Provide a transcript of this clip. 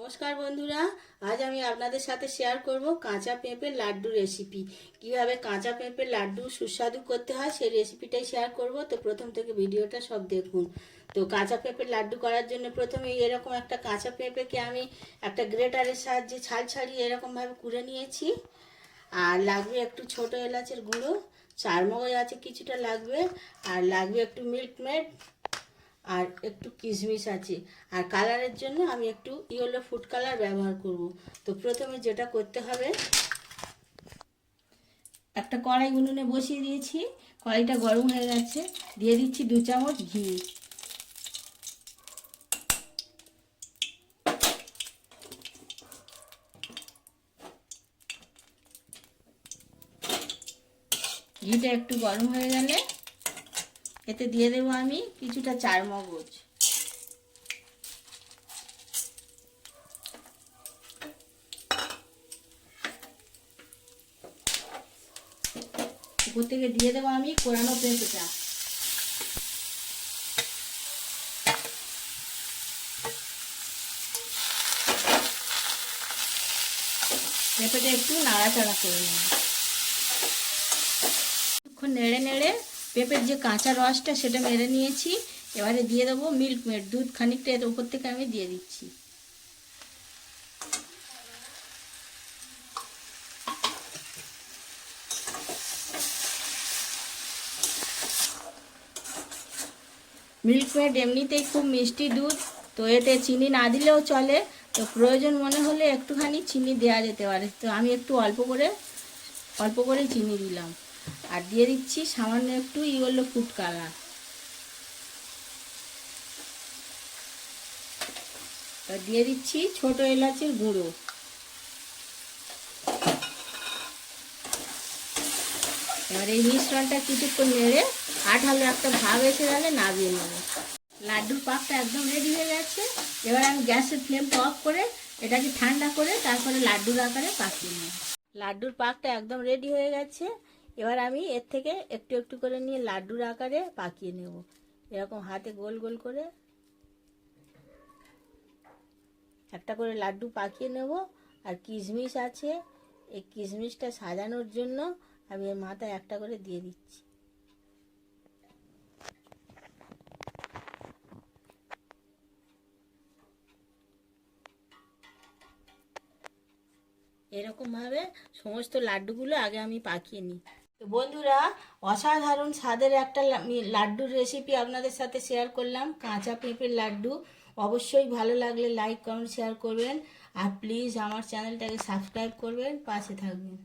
নমস্কার বন্ধুরা, আজ আমি আপনাদের সাথে শেয়ার করব কাঁচা পেঁপের লাড্ডু রেসিপি। কিভাবে কাঁচা পেঁপের লাড্ডু সুস্বাদু করতে হয় সেই রেসিপিটাই শেয়ার করব। তো প্রথম থেকে ভিডিওটা সব দেখুন। তো কাঁচা পেঁপের লাড্ডু করার জন্য প্রথমে এরকম একটা কাঁচা পেঁপেকে আমি একটা গ্রেটারের সাহায্যে ছাল ছাড়িয়ে এরকমভাবে কুড়ে নিয়েছি। আর লাগবে একটু ছোট এলাচের গুঁড়ো, চারমগজ আছে কিছুটা লাগবে, আর লাগবে একটু মিল্ক মেড, আর একটু কিশমিশ আছে। আর কালারের জন্য আমি একটু ইয়েলো ফুড কালার ব্যবহার করব। তো প্রথমে যেটা করতে হবে, একটা কড়াই উনুনে বসিয়ে দিয়েছি, কড়াইটা গরম হয়ে গেছে, দিয়ে দিচ্ছি 2 চামচ ঘি। ঘিটা একটু গরম হয়ে গেলে এতে দিয়ে দেবো আমি কিছুটা চারমগজ। উপর থেকে দিয়ে দেবো আমি কোরানো পেঁপেটা। পেঁপেটা একটু নাড়াচাড়া করে নেব। কিছুক্ষণ নেড়ে নেড়ে পেঁপের যে কাঁচা রসটা সেটা মেরে নিয়েছি। এবারে দিয়ে দেবো মিল্ক মেড, দুধ খানিকটা এর উপর থেকে আমি দিয়ে দিচ্ছি। মিল্ক মেড এমনিতেই খুব মিষ্টি দুধ, তো এতে চিনি না দিলেও চলে। তো প্রয়োজন মনে হলে একটুখানি চিনি দেওয়া যেতে পারে। তো আমি একটু অল্প করে চিনি দিলাম। আর দিয়ে দিচ্ছি সামান্য একটু ইয়েলো ফুড কালার। দিয়ে দিচ্ছি ছোট এলাচের গুঁড়ো। এবার এই মিশ্রণটা কিছুক্ষণ নেড়ে আঠালো একটা ভাব এসে গেলে নামিয়ে নেব। লাড্ডুর পাকটা একদম রেডি হয়ে গেছে। এবার আমি গ্যাসের ফ্লেমটা অফ করে এটাকে ঠান্ডা করে তারপরে লাড্ডুর আকারে পাকিয়ে নেব। লাড্ডুর পাকটা একদম রেডি হয়ে গেছে। এবার আমি এর থেকে একটু একটু করে নিয়ে লাড্ডুর আকারে পাকিয়ে নেব। এরকম হাতে গোল গোল করে একটা করে লাড্ডু পাকিয়ে নেব। আর কিশমিশ আছে, এই কিশমিশটা সাজানোর জন্য আমি এর মাথায় একটা করে দিয়ে দিচ্ছি। এরকমভাবে সমস্ত লাড্ডুগুলো আগে আমি পাকিয়ে নিই। তো বন্ধুরা, অসাধারণ স্বাদের একটা লাড্ডুর রেসিপি আপনাদের সাথে শেয়ার করলাম, কাঁচা পেঁপের লাড্ডু। অবশ্যই ভালো লাগলে লাইক কমেন্ট শেয়ার করবেন। আর প্লিজ আমার চ্যানেলটাকে সাবস্ক্রাইব করবেন, পাশে থাকবেন।